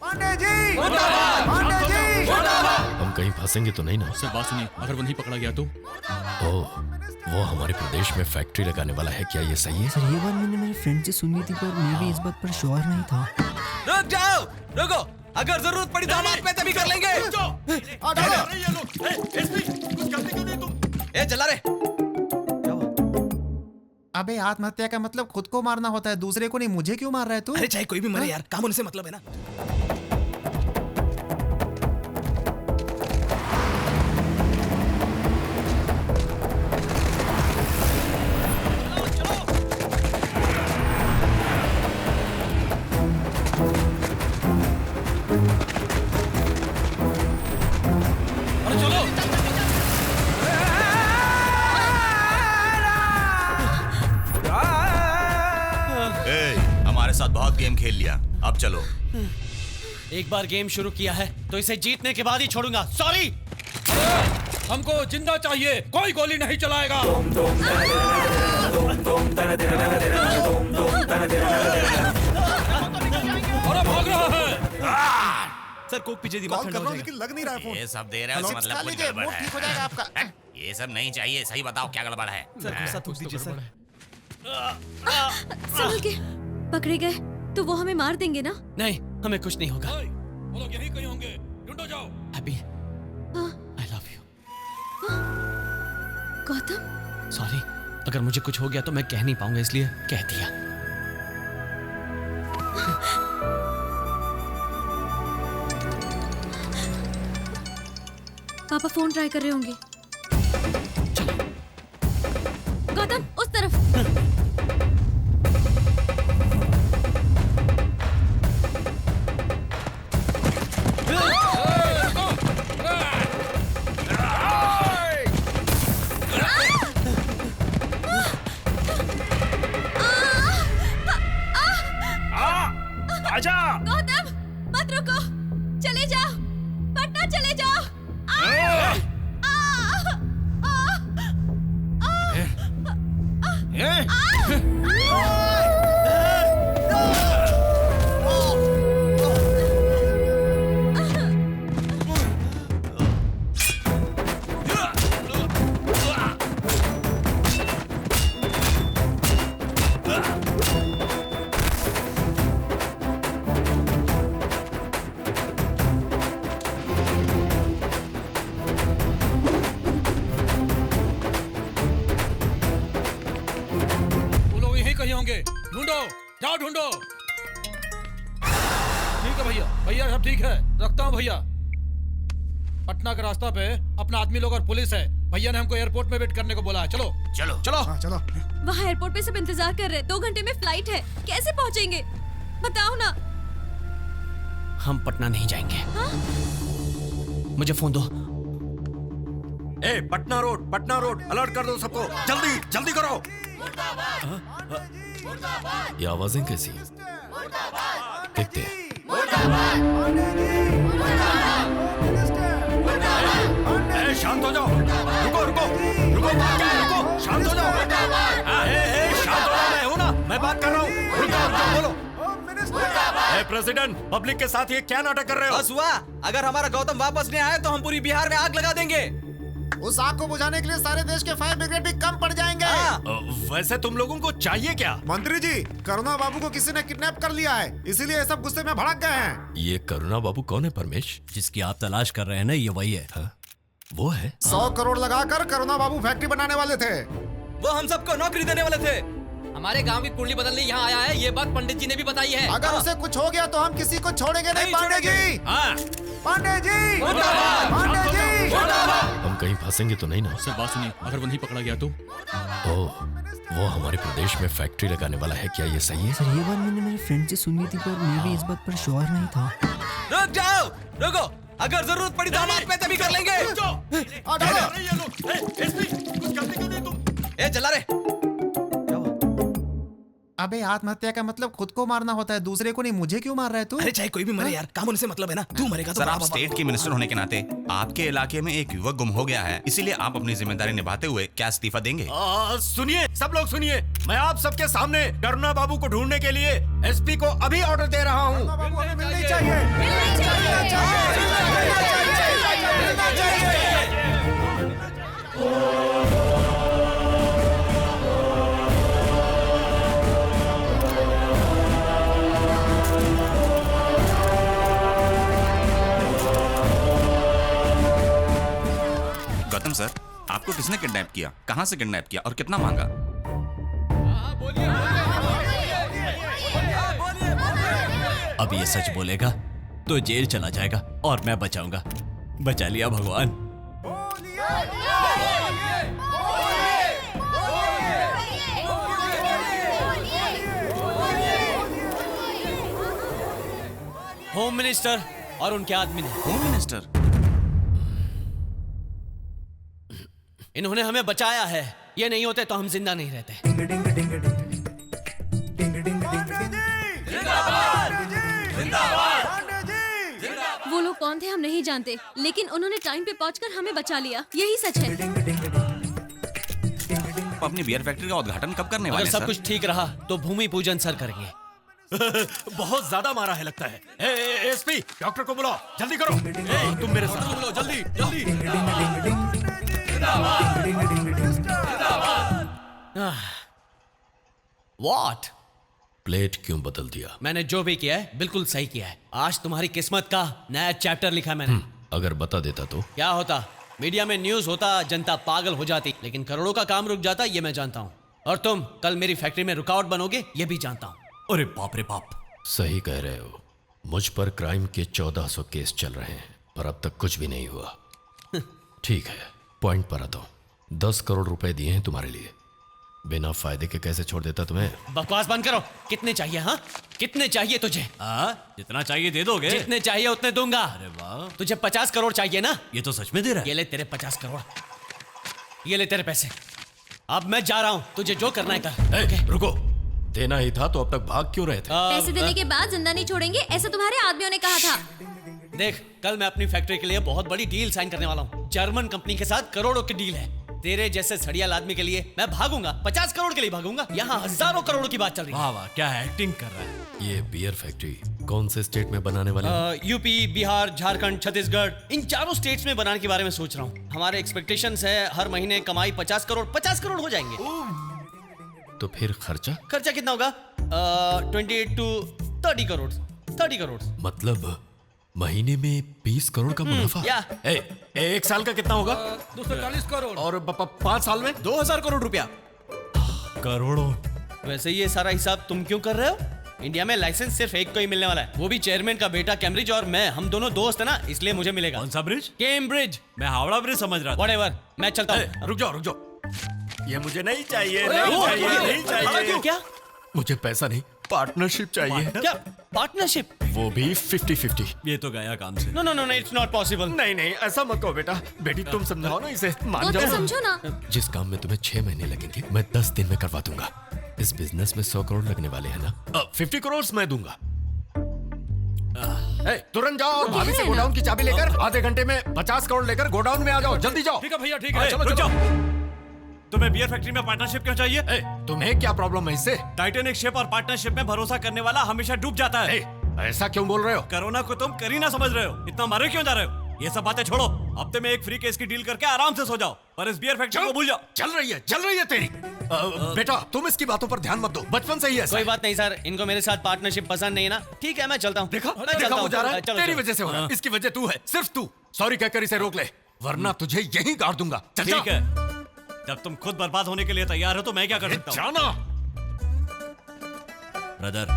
पांडे जी पांडे जी हम कहीं फंसेंगे तो नहीं ना? सर बात सुनिए, अगर वो नहीं पकड़ा गया तो? ओह, वो हमारे प्रदेश में फैक्ट्री लगाने वाला है, क्या ये सही है? सर ये बात मैंने मेरे फ्रेंड से सुनी थी, पर मैं भी इस बात पर श्योर नहीं था। रुक जाओ, रुको, अगर जरूरत पड़ी तो हम आप पे तभी कर लेंगे। ए चला रे। अबे आत्महत्या का मतलब खुद को मारना होता है, दूसरे को नहीं। मुझे क्यों मार रहा है तू? अरे चाहे कोई भी मरे यार, काम उनसे मतलब है ना। हमारे साथ बहुत गेम खेल लिया, अब चलो। एक बार गेम शुरू किया है तो इसे जीतने के बाद ही छोड़ूंगा। सॉरी। हमको जिंदा चाहिए, कोई गोली नहीं चलाएगा। अरे भाग रहा है। सर कोक पीछे दिमाग कॉल ठंडा कर हो रहा हूं, जाएगा। लेकिन लग नहीं रहा है फोन। ये सब दे रहे हो मतलब कुछ लीजिए, गड़बड़ मूड ठीक हो जाएगा है। आपका। ये सब नहीं चाहिए, सही बताओ क्या गड़बड़ है? सर गुस्सा थूक दीजिए सर। संभल के। पकड़े गए तो वो हमें मार देंगे ना? नहीं, हमें कुछ नहीं होगा। वो लोग यहीं कहीं होंगे, ढूंढो जाओ। हैप्पी, हाँ। I love you. Gautam, sorry, अगर मुझे कुछ हो गया तो मैं कह नहीं पाऊंगा, इसलिए कह दिया। पापा फोन ट्राई कर रहे होंगे। गौतम उस तरफ। आजा। गौतम मत रुको, चले जाओ, पटना चले जाओ। वो लोग यहीं कहीं होंगे, ढूंढो, जाओ ढूंढो। ठीक है भैया, भैया सब ठीक है, रखता हूँ भैया। पटना का रास्ता पे अपना आदमी लोग और पुलिस है। भैया ने हमको एयरपोर्ट में वेट करने को बोला है। चलो चलो चलो। हाँ चलो। वहाँ एयरपोर्ट पे सब इंतजार कर रहे हैं। 2 घंटे में फ्लाइट है, कैसे पहुँचेंगे बताओ ना। हम पटना नहीं जाएंगे। हाँ? मुझे फोन दो। ए, पटना रोड, अलर्ट कर दो सबको, जल्दी जल्दी करो। ये आवाजें कैसी? देखते हैं। ए, शांत हो जाओ, रुको, शांत हो जाओ। शांत हो जाओ, मैं हूं ना, मैं बात कर रहा हूँ। रुको, बोलो। ए, प्रेसिडेंट, पब्लिक के साथ ये क्या नाटक कर रहे हो? बस हुआ, अगर हमारा गौतम वापस नहीं आया तो हम पूरी बिहार में आग लगा देंगे। उस आग को बुझाने के लिए सारे देश के फायर ब्रिगेड भी कम पड़ जाएंगे। वैसे तुम लोगों को चाहिए क्या? मंत्री जी, करुणा बाबू को किसी ने किडनैप कर लिया है, इसीलिए ये सब गुस्से में भड़क गए हैं। ये करुणा बाबू कौन है परमेश? जिसकी आप तलाश कर रहे हैं ना, ये वही है। हाँ? वो है? 100 करोड़ लगाकर करुणा बाबू फैक्ट्री बनाने वाले थे। वो हम सबको नौकरी देने वाले थे। हमारे गांव की कुंडली बदलने यहाँ आया है, ये बात पंडित जी ने भी बताई है। अगर उसे कुछ हो गया तो हम किसी को छोड़ेंगे नहीं। पांडे जी, हाँ, पांडे जी, पांडे जी। हम कहीं फंसेंगे तो नहीं ना? सर बात सुनिए, अगर वो नहीं पकड़ा गया तो? ओह, वो हमारे प्रदेश में फैक्ट्री लगाने वाला है, क्या ये सही है? सर ये बात मैंने मेरे फ्रेंड से सुनी थी, पर मैं भी इस बात पर श्योर नहीं था। रुक जाओ, रुको, अगर जरूरत पड़ी तो हम आप पे तभी कर लेंगे। ए चला रे। अबे आत्महत्या का मतलब खुद को मारना होता है, दूसरे को नहीं। मुझे क्यों मार रहा है तू? अरे चाहे कोई भी मरे यार, काम होने से मतलब है ना। तू मरेगा तो सर, आप बाबा- स्टेट के मिनिस्टर होने के नाते आपके इलाके में एक युवक गुम हो गया है, इसीलिए आप अपनी जिम्मेदारी निभाते हुए क्या इस्तीफा देंगे? सुनिए, सब लोग सुनिए, मैं आप सबके सामने करुणा बाबू को ढूंढने के लिए एसपी को अभी ऑर्डर दे रहा हूँ। मिलनी चाहिए। गौतम सर, आपको किसने किडनैप किया, कहाँ से किडनैप किया और कितना मांगा? अब ये सच बोलेगा तो जेल चला जाएगा और मैं बचाऊंगा। बचा लिया भगवान। होम मिनिस्टर और उनके आदमी ने, होम मिनिस्टर? इन्होंने हमें बचाया है। ये नहीं होते तो हम जिंदा नहीं रहते। वो लोग कौन थे हम नहीं जानते, लेकिन उन्होंने टाइम पे पहुंचकर हमें बचा लिया। यही सच है। आप अपनी बियर फैक्ट्री का उद्घाटन कब करने अगर वाले हैं, सब सर? कुछ ठीक रहा तो भूमि पूजन सर करेंगे। बहुत ज्यादा मारा है लगता है। एसपी, डॉक्टर को बुलाओ, जल्दी करो। तुम मेरे साथ बुलाओ, जल्दी जल्दी। व्हाट? प्लेट क्यों बदल दिया? मैंने जो भी किया है बिल्कुल सही किया है। आज तुम्हारी किस्मत का नया चैप्टर लिखा है मैंने। अगर बता देता तो? क्या होता? मीडिया में न्यूज होता, जनता पागल हो जाती, लेकिन करोड़ों का काम रुक जाता, ये मैं जानता हूँ। और तुम कल मेरी फैक्ट्री में रुकावट बनोगे, ये भी जानता हूँ। अरे बाप रे बाप। सही कह रहे हो। मुझ पर क्राइम के 1400 केस चल रहे हैं, पर अब तक कुछ भी नहीं हुआ। ठीक है, पॉइंट पर आता हूं। 10 करोड़ रुपए दिए हैं तुम्हारे लिए, बिना फायदे के कैसे छोड़ देता तुम्हें? बकवास बंद करो। कितने चाहिए? हाँ, कितने चाहिए तुझे? जितना चाहिए दे दोगे? जितने चाहिए उतने दूंगा। अरे वाह। तुझे 50 करोड़ चाहिए ना? ये तो सच में दे रहा है। ये ले तेरे 50 करोड़। ये ले तेरे पैसे। अब मैं जा रहा हूँ, तुझे जो करना है कर। ए, रुको। देना ही था तो अब तक भाग क्यों रहे थे? पैसे देने के बाद जिंदा नहीं छोड़ेंगे, ऐसा तुम्हारे आदमियों ने कहा था। देख, कल मैं अपनी फैक्ट्री के लिए बहुत बड़ी डील साइन करने वाला हूँ। जर्मन कंपनी के साथ करोड़ों की डील है। तेरे जैसे सड़ियाल आदमी के लिए मैं भागूंगा, 50 करोड़ के लिए भागूंगा। यहाँ हजारों करोड़ों की बात चल रही है। वाह वाह, क्या एक्टिंग कर रहा है। ये बियर फैक्ट्री कौन से स्टेट में बनाने वाले हैं? यूपी, बिहार, झारखंड, छत्तीसगढ़, इन चारों स्टेट्स में बनाने के बारे में सोच रहा हूँ। हमारे एक्सपेक्टेशंस है हर महीने कमाई 50 करोड़ हो जाएंगे। तो फिर खर्चा? खर्चा कितना होगा? 28 to 30 करोड़। 30 करोड़ मतलब महीने में 20 करोड़ का मुनाफा? या। एक साल का कितना होगा? 240 करोड़। और 5 साल में? 2000 करोड़ रुपया। करोड़ों। वैसे ये सारा हिसाब तुम क्यों कर रहे हो? इंडिया में लाइसेंस सिर्फ एक को ही मिलने वाला है, वो भी चेयरमैन का बेटा कैम्ब्रिज, और मैं, हम दोनों दोस्त है ना, इसलिए मुझे मिलेगा। कौन सा ब्रिज? कैम्ब्रिज। मैं हावड़ा ब्रिज समझ रहा था। व्हाटएवर, मैं चलता हूँ। रुक जाओ। ये मुझे नहीं चाहिए, नहीं चाहिए। क्या? मुझे पैसा नहीं, पार्टनरशिप चाहिए। क्या पार्टनरशिप? वो भी 50-50। ये तो गया काम से। No, it's not possible. नहीं, ऐसा मत कहो बेटा। बेटी तुम समझाओ ना इसे, मान वो तो जाओ। समझो ना। जिस काम में तुम्हें 6 महीने लगेंगे, मैं 10 दिन में करवा दूंगा। इस बिजनेस में 100 करोड़ लगने वाले हैं ना? 50 करोड़ मैं दूंगा। तुरंत जाओ और भाभी से गोडाउन की चाबी लेकर आधे घंटे में 50 करोड़ लेकर गोडाउन में आ जाओ। जल्दी जाओ। ठीक है भैया, ठीक है। चलो, रुक चलो। जाओ। तुम्हें बियर फैक्ट्री में पार्टनरशिप क्यों चाहिए? तुम्हें क्या प्रॉब्लम है इससे? टाइटैनिक शिप और पार्टनरशिप में भरोसा करने वाला हमेशा डूब जाता है। ऐसा क्यों बोल रहे हो? कोरोना को तुम करीना समझ रहे हो, इतना मारे क्यों जा रहे हो? ये सब बातें छोड़ो, हफ्ते में एक फ्री केस की डील करके आराम से सो जाओ, पर इस बियर फैक्ट्री को भूल जाओ। चल रही है तेरी। बेटा तुम इसकी बातों पर ध्यान मत दो, बचपन से ही ऐसा कोई है। बात नहीं सर, इनको मेरे साथ पार्टनरशिप पसंद नहीं है ना। ठीक है, मैं चलता हूँ। देखा मैं चलता वो हूँ। जा रहा है। चलो, तेरी चलो। वजह से हो रहा है। इसकी वजह तू है, सिर्फ तू। सॉरी कहकर इसे रोक ले, वरना तुझे यहीं गाड़ दूंगा। चल ठीक है, जब तुम खुद बर्बाद होने के लिए तैयार हो तो मैं क्या कर सकता हूँ? जाना। ब्रदर,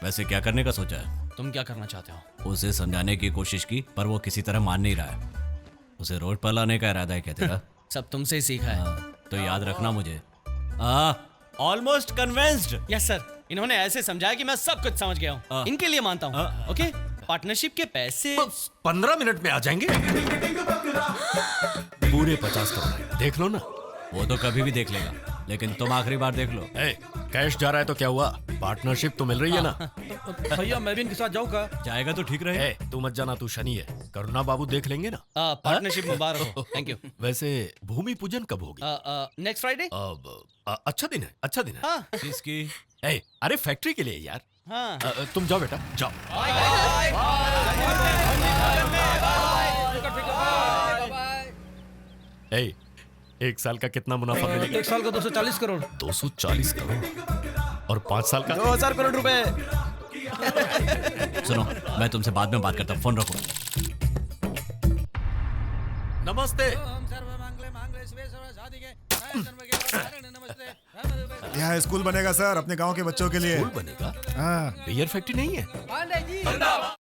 वैसे क्या करने का सोचा है? तुम क्या करना चाहते हो? उसे समझाने की कोशिश की, पर वो किसी तरह मान नहीं रहा है। उसे रोड पर लाने का इरादा है क्या तेरा? सब तुमसे ही सीखा है। तो याद रखना मुझे। Almost convinced. यस सर, इन्होंने ऐसे समझाया कि मैं सब कुछ समझ गया हूँ। इनके लिए मानता हूँ। ओके, पार्टनरशिप के पैसे 15 मिनट में आ जाएंगे। पूरे 50 करोड़ देख लो ना। वो तो कभी भी देख लेगा। लेकिन तुम आखिरी बार देख लो। ए, कैश जा रहा है तो क्या हुआ? पार्टनरशिप तो मिल रही है ना? भैया मैं भी इनके साथ जाऊँ का? जाएगा तो ठीक रहे। ए, तू मत जाना, तू शनि है। करुणा बाबू देख लेंगे ना। पार्टनरशिप मुबारक हो। Thank you. वैसे भूमि पूजन कब होगी? Next Friday. अब अच्छा दिन है, अच्छा दिन है। हाँ किसकी? ए, अरे फैक्ट्री के लिए यार। हाँ तुम जाओ बेटा, जाओ। ए, एक साल का कितना मुनाफा मिलेगा? एक साल का 240 करोड़। 240 करोड़ और 5 साल का 2000 करोड़ रुपए। सुनो, मैं तुमसे बाद में बात करता हूँ, फोन रखो। नमस्ते। यहाँ स्कूल बनेगा सर, अपने गांव के बच्चों के लिए। स्कूल बनेगा? हाँ। बियर फैक्ट्री नहीं है?